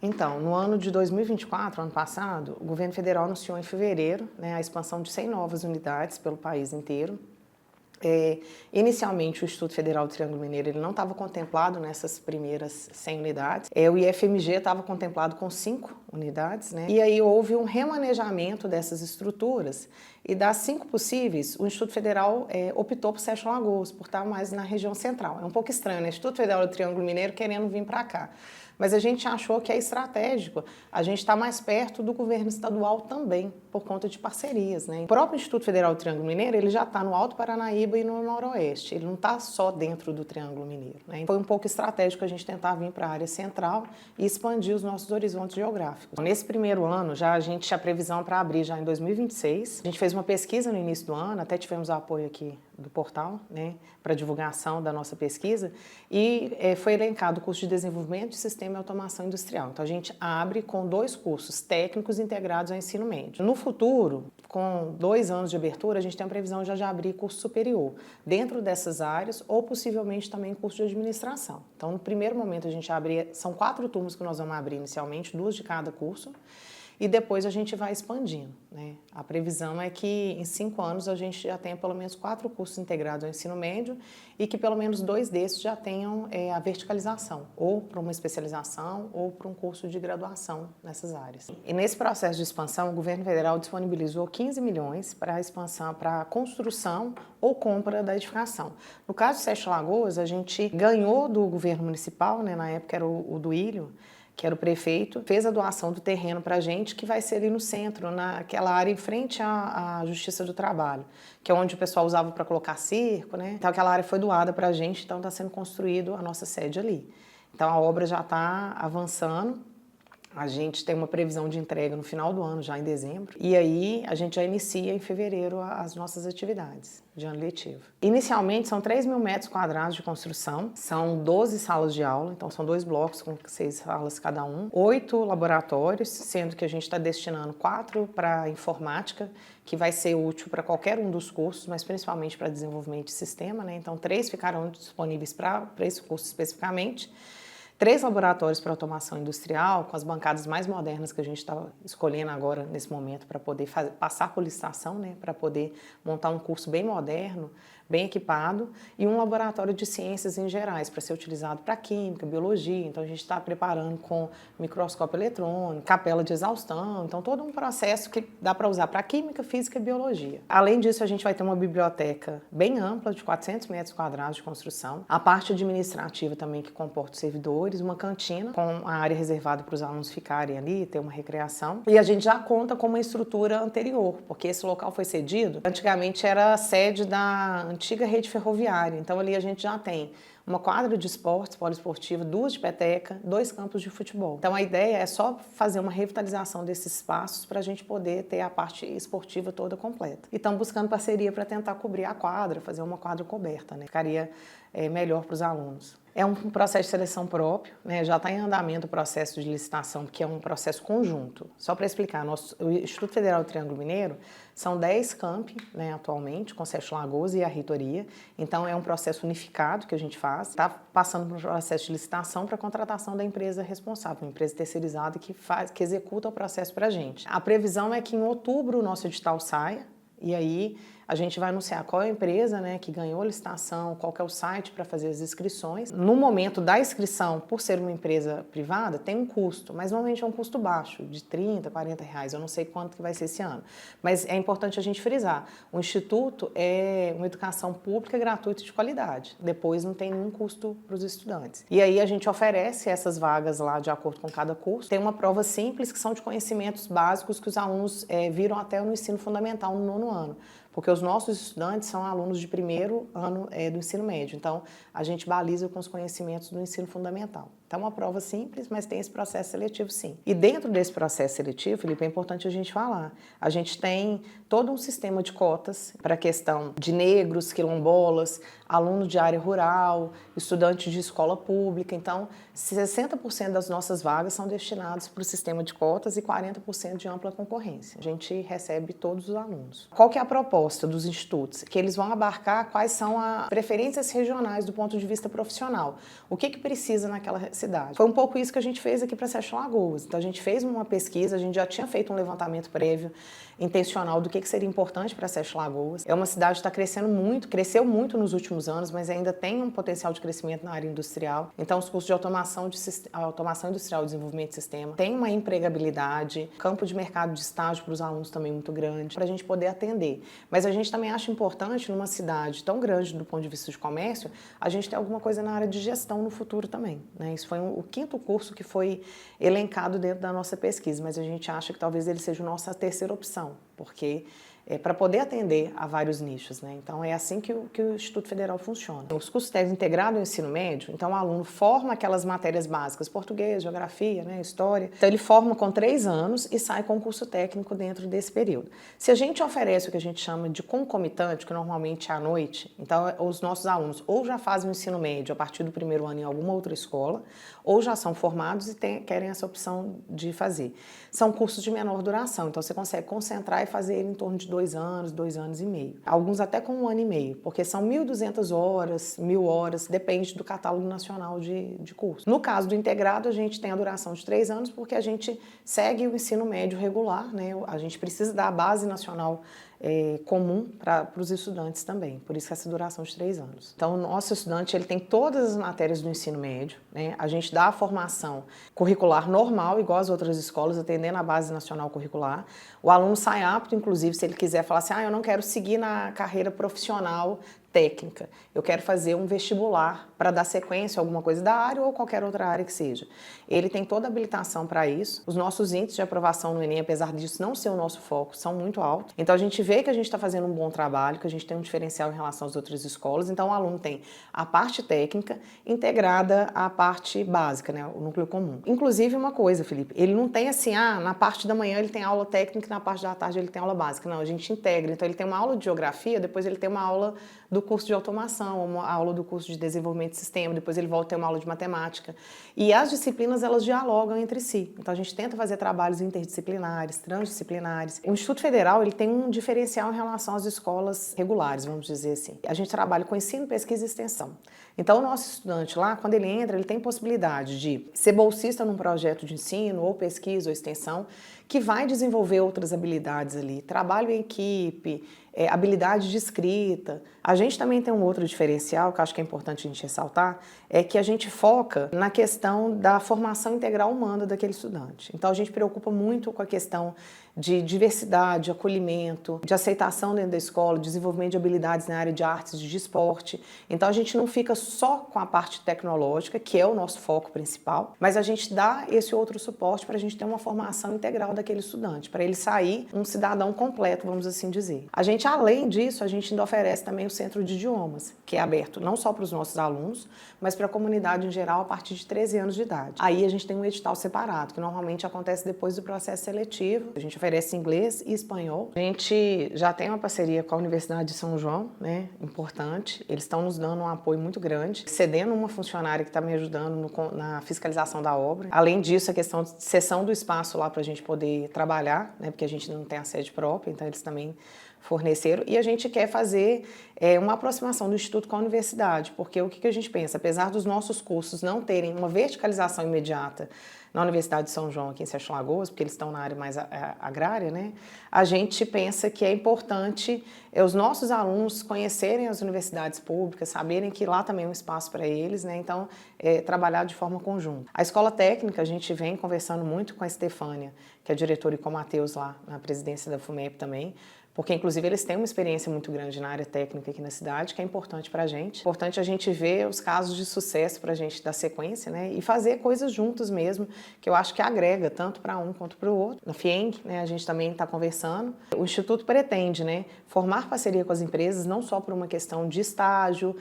Então, no ano de 2024, ano passado, o governo federal anunciou em fevereiro, né, a expansão de 100 novas unidades pelo país inteiro. Inicialmente, o Instituto Federal do Triângulo Mineiro ele não estava contemplado nessas primeiras 100 unidades. O IFMG estava contemplado com 5 unidades, né? E aí houve um remanejamento dessas estruturas e das 5 possíveis, o Instituto Federal optou por Sete Lagoas, por estar mais na região central. É um pouco estranho, né? Instituto Federal do Triângulo Mineiro querendo vir para cá. Mas a gente achou que é estratégico a gente estar mais perto do governo estadual também, por conta de parcerias, né? O próprio Instituto Federal do Triângulo Mineiro, ele já está no Alto Paranaíba e no Noroeste, ele não está só dentro do Triângulo Mineiro, né? Foi um pouco estratégico a gente tentar vir para a área central e expandir os nossos horizontes geográficos. Nesse primeiro ano, a gente tinha previsão para abrir já em 2026. A gente fez uma pesquisa no início do ano, até tivemos o apoio aqui do portal, né, para divulgação da nossa pesquisa, e foi elencado o curso de desenvolvimento de sistema e automação industrial. Então a gente abre com 2 cursos técnicos integrados ao ensino médio. No futuro, com 2 anos de abertura, a gente tem a previsão já de abrir curso superior dentro dessas áreas ou possivelmente também curso de administração. Então no primeiro momento a gente abre, são 4 turmas que nós vamos abrir inicialmente, 2 de cada curso, e depois a gente vai expandindo, né? A previsão é que em 5 anos a gente já tenha pelo menos 4 cursos integrados ao ensino médio e que pelo menos 2 desses já tenham a verticalização, ou para uma especialização ou para um curso de graduação nessas áreas. E nesse processo de expansão, o governo federal disponibilizou 15 milhões para a expansão, para a construção ou compra da edificação. No caso de Sete Lagoas, a gente ganhou do governo municipal, né, na época era o Duílio, que era o prefeito, fez a doação do terreno para a gente, que vai ser ali no centro, naquela área em frente à Justiça do Trabalho, que é onde o pessoal usava para colocar circo, né? Então aquela área foi doada para a gente, então está sendo construído a nossa sede ali. Então a obra já está avançando. A gente tem uma previsão de entrega no final do ano, já em dezembro, e aí a gente já inicia em fevereiro as nossas atividades de ano letivo. Inicialmente são 3 mil metros quadrados de construção, são 12 salas de aula, então são 2 blocos com 6 salas cada um, 8 laboratórios, sendo que a gente está destinando 4 para informática, que vai ser útil para qualquer um dos cursos, mas principalmente para desenvolvimento de sistema, né? Então 3 ficarão disponíveis para esse curso especificamente. 3 laboratórios para automação industrial, com as bancadas mais modernas que a gente está escolhendo agora, nesse momento, para poder passar por licitação, né, para poder montar um curso bem moderno, bem equipado, e um laboratório de ciências em gerais, para ser utilizado para química, biologia. Então a gente está preparando com microscópio eletrônico, capela de exaustão, então todo um processo que dá para usar para química, física e biologia. Além disso, a gente vai ter uma biblioteca bem ampla, de 400 metros quadrados de construção, a parte administrativa também, que comporta os servidores, uma cantina com a área reservada para os alunos ficarem ali, ter uma recreação. E a gente já conta com uma estrutura anterior, porque esse local foi cedido. Antigamente era a sede da antiga rede ferroviária, então ali a gente já tem uma quadra de esportes poliesportiva, 2 de peteca, 2 campos de futebol. Então a ideia é só fazer uma revitalização desses espaços para a gente poder ter a parte esportiva toda completa. E estamos buscando parceria para tentar cobrir a quadra, fazer uma quadra coberta, né? Ficaria melhor para os alunos. É um processo de seleção próprio, né? Já está em andamento o processo de licitação, que é um processo conjunto. Só para explicar, o Instituto Federal do Triângulo Mineiro são 10 campi, né, atualmente, com Sete Lagoas e a reitoria. Então é um processo unificado que a gente faz. Está passando por um processo de licitação para a contratação da empresa responsável, uma empresa terceirizada que executa o processo para a gente. A previsão é que em outubro o nosso edital saia, e aí a gente vai anunciar qual é a empresa, né, que ganhou a licitação, qual que é o site para fazer as inscrições. No momento da inscrição, por ser uma empresa privada, tem um custo, mas normalmente é um custo baixo, de 30, 40 reais, eu não sei quanto que vai ser esse ano. Mas é importante a gente frisar, o Instituto é uma educação pública gratuita de qualidade, depois não tem nenhum custo para os estudantes. E aí a gente oferece essas vagas lá de acordo com cada curso. Tem uma prova simples que são de conhecimentos básicos que os alunos viram até no ensino fundamental no 9º ano. Porque os nossos estudantes são alunos de 1º ano do ensino médio, então a gente baliza com os conhecimentos do ensino fundamental. Então é uma prova simples, mas tem esse processo seletivo sim. E dentro desse processo seletivo, Felipe, é importante a gente falar, a gente tem todo um sistema de cotas para a questão de negros, quilombolas, alunos de área rural, estudantes de escola pública, então 60% das nossas vagas são destinadas para o sistema de cotas e 40% de ampla concorrência. A gente recebe todos os alunos. Qual que é a proposta dos institutos? Que eles vão abarcar quais são as preferências regionais do ponto de vista profissional. O que precisa naquela cidade. Foi um pouco isso que a gente fez aqui para Sete Lagoas. Então a gente fez uma pesquisa, a gente já tinha feito um levantamento prévio, intencional do que seria importante para Sete Lagoas. É uma cidade que está crescendo muito, cresceu muito nos últimos anos, mas ainda tem um potencial de crescimento na área industrial. Então os cursos de automação industrial e desenvolvimento de sistema tem uma empregabilidade, campo de mercado de estágio para os alunos também muito grande, para a gente poder atender. Mas a gente também acha importante, numa cidade tão grande do ponto de vista de comércio, a gente ter alguma coisa na área de gestão no futuro também, né? Isso foi o quinto curso que foi elencado dentro da nossa pesquisa, mas a gente acha que talvez ele seja a nossa terceira opção, porque para poder atender a vários nichos, né? Então é assim que o Instituto Federal funciona. Os cursos técnicos integrados ao ensino médio, então o aluno forma aquelas matérias básicas, português, geografia, né, história. Então ele forma com 3 anos e sai com o curso técnico dentro desse período. Se a gente oferece o que a gente chama de concomitante, que normalmente é à noite, então os nossos alunos ou já fazem o ensino médio a partir do primeiro ano em alguma outra escola, ou já são formados e querem essa opção de fazer. São cursos de menor duração, então você consegue concentrar e fazer ele em torno de 2 anos, 2 anos e meio. Alguns até com 1 ano e meio, porque são 1.200 horas, 1.000 horas, depende do catálogo nacional de curso. No caso do integrado, a gente tem a duração de 3 anos, porque a gente segue o ensino médio regular, né? A gente precisa da base nacional comum para os estudantes também, por isso que essa duração de 3 anos. Então, o nosso estudante ele tem todas as matérias do ensino médio, né? A gente dá a formação curricular normal, igual as outras escolas, atendendo a base nacional curricular. O aluno sai apto, inclusive, se ele quiser falar assim, eu não quero seguir na carreira profissional técnica, eu quero fazer um vestibular para dar sequência a alguma coisa da área ou qualquer outra área que seja. Ele tem toda a habilitação para isso. Os nossos índices de aprovação no Enem, apesar disso não ser o nosso foco, são muito altos. Então a gente vê que a gente está fazendo um bom trabalho, que a gente tem um diferencial em relação às outras escolas. Então o aluno tem a parte técnica integrada à parte básica, né, o núcleo comum. Inclusive uma coisa, Felipe, ele não tem assim, na parte da manhã ele tem aula técnica e na parte da tarde ele tem aula básica. Não, a gente integra. Então ele tem uma aula de geografia, depois ele tem uma aula do curso de automação, uma aula do curso de desenvolvimento de sistema, depois ele volta a ter uma aula de matemática. E as disciplinas, elas dialogam entre si. Então, a gente tenta fazer trabalhos interdisciplinares, transdisciplinares. O Instituto Federal, ele tem um diferencial em relação às escolas regulares, vamos dizer assim. A gente trabalha com ensino, pesquisa e extensão. Então, o nosso estudante lá, quando ele entra, ele tem possibilidade de ser bolsista num projeto de ensino, ou pesquisa, ou extensão, que vai desenvolver outras habilidades ali. Trabalho em equipe, habilidade de escrita. A gente também tem um outro diferencial, que eu acho que é importante a gente ressaltar, é que a gente foca na questão da formação integral humana daquele estudante. Então a gente preocupa muito com a questão de diversidade, de acolhimento, de aceitação dentro da escola, desenvolvimento de habilidades na área de artes e de esporte. Então a gente não fica só com a parte tecnológica, que é o nosso foco principal, mas a gente dá esse outro suporte para a gente ter uma formação integral daquele estudante, para ele sair um cidadão completo, vamos assim dizer. A gente, além disso, a gente ainda oferece também o Centro de Idiomas, que é aberto não só para os nossos alunos, mas para a comunidade em geral a partir de 13 anos de idade. Aí a gente tem um edital separado, que normalmente acontece depois do processo seletivo. A gente oferece inglês e espanhol. A gente já tem uma parceria com a Universidade de São João, né, importante. Eles estão nos dando um apoio muito grande, cedendo uma funcionária que está me ajudando na fiscalização da obra. Além disso, a questão de cessão do espaço lá para a gente poder trabalhar, né, porque a gente não tem a sede própria, então eles também forneceram, e a gente quer fazer uma aproximação do Instituto com a universidade, porque o que a gente pensa? Apesar dos nossos cursos não terem uma verticalização imediata na Universidade de São João, aqui em Sete Lagoas, porque eles estão na área mais agrária, né? A gente pensa que é importante os nossos alunos conhecerem as universidades públicas, saberem que lá também é um espaço para eles, né? Então, trabalhar de forma conjunta. A escola técnica, a gente vem conversando muito com a Estefânia, que é diretora, e com o Matheus lá na presidência da FUMEP também, porque inclusive eles têm uma experiência muito grande na área técnica aqui na cidade, que é importante para a gente. Importante a gente ver os casos de sucesso para a gente dar sequência, né? E fazer coisas juntos mesmo, que eu acho que agrega tanto para um quanto para o outro. Na FIENG, né, a gente também está conversando. O Instituto pretende, né, formar parceria com as empresas, não só por uma questão de estágio,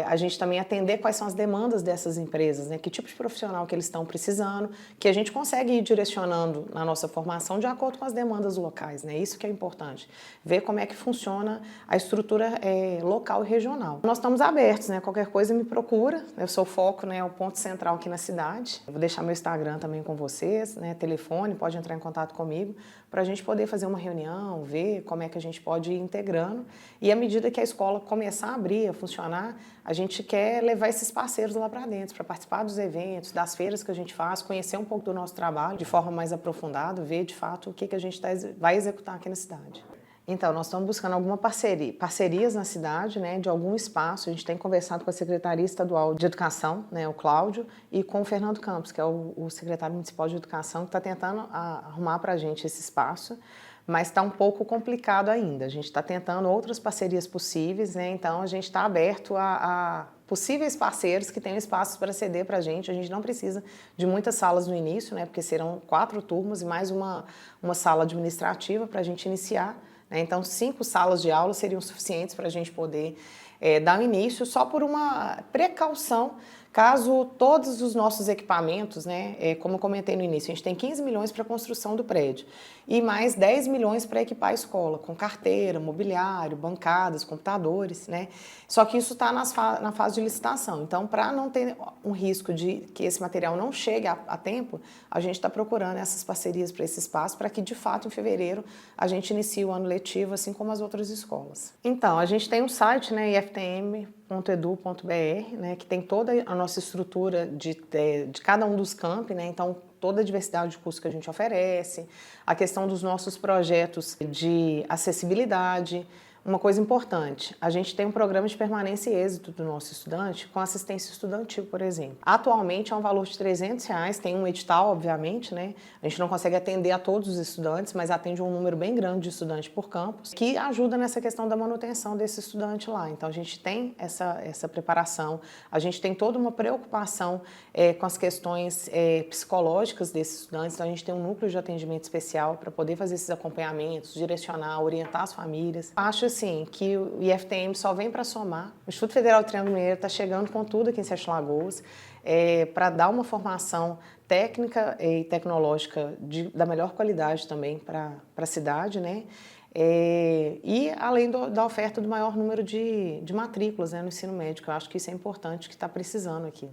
a gente também atender quais são as demandas dessas empresas, né? Que tipo de profissional que eles estão precisando, que a gente consegue ir direcionando na nossa formação de acordo com as demandas locais, né? Isso que é importante. ver como é que funciona a estrutura local e regional. Nós estamos abertos, né? Qualquer coisa me procura, eu sou o foco, né? É o ponto central aqui na cidade. Eu vou deixar meu Instagram também com vocês, né? Telefone, pode entrar em contato comigo para a gente poder fazer uma reunião, ver como é que a gente pode ir integrando. E à medida que a escola começar a abrir, a funcionar, a gente quer levar esses parceiros lá para dentro, para participar dos eventos, das feiras que a gente faz, conhecer um pouco do nosso trabalho de forma mais aprofundada, ver de fato o que a gente vai executar aqui na cidade. Então, nós estamos buscando alguma parcerias na cidade, né, de algum espaço. A gente tem conversado com a Secretaria Estadual de Educação, né, o Cláudio, e com o Fernando Campos, que é o secretário municipal de Educação, que está tentando arrumar para a gente esse espaço, mas está um pouco complicado ainda. A gente está tentando outras parcerias possíveis, né, então a gente está aberto a possíveis parceiros que tenham espaços para ceder para a gente não precisa de muitas salas no início, né, porque serão 4 turmas e mais uma sala administrativa para a gente iniciar. Então, 5 salas de aula seriam suficientes para a gente poder dar um início, só por uma precaução, caso todos os nossos equipamentos, né, como eu comentei no início, a gente tem 15 milhões para a construção do prédio e mais 10 milhões para equipar a escola, com carteira, mobiliário, bancadas, computadores, né? Só que isso está na fase de licitação. Então, para não ter um risco de que esse material não chegue a tempo, a gente está procurando essas parcerias para esse espaço, para que, de fato, em fevereiro, a gente inicie o ano letivo, assim como as outras escolas. Então, a gente tem um site, né, iftm.edu.br, né, que tem toda a nossa estrutura de cada um dos campi, né, então toda a diversidade de cursos que a gente oferece, a questão dos nossos projetos de acessibilidade. Uma coisa importante, a gente tem um programa de permanência e êxito do nosso estudante com assistência estudantil, por exemplo. Atualmente é um valor de R$300, tem um edital, obviamente, né? A gente não consegue atender a todos os estudantes, mas atende um número bem grande de estudantes por campus, que ajuda nessa questão da manutenção desse estudante lá. Então a gente tem essa preparação, a gente tem toda uma preocupação com as questões psicológicas desses estudantes, então a gente tem um núcleo de atendimento especial para poder fazer esses acompanhamentos, direcionar, orientar as famílias. Acho assim, que o IFTM só vem para somar. O Instituto Federal do Triângulo Mineiro está chegando com tudo aqui em Sete Lagoas para dar uma formação técnica e tecnológica da melhor qualidade também para a cidade, né? E além da oferta do maior número de matrículas, né, no ensino médio, eu acho que isso é importante, que está precisando aqui.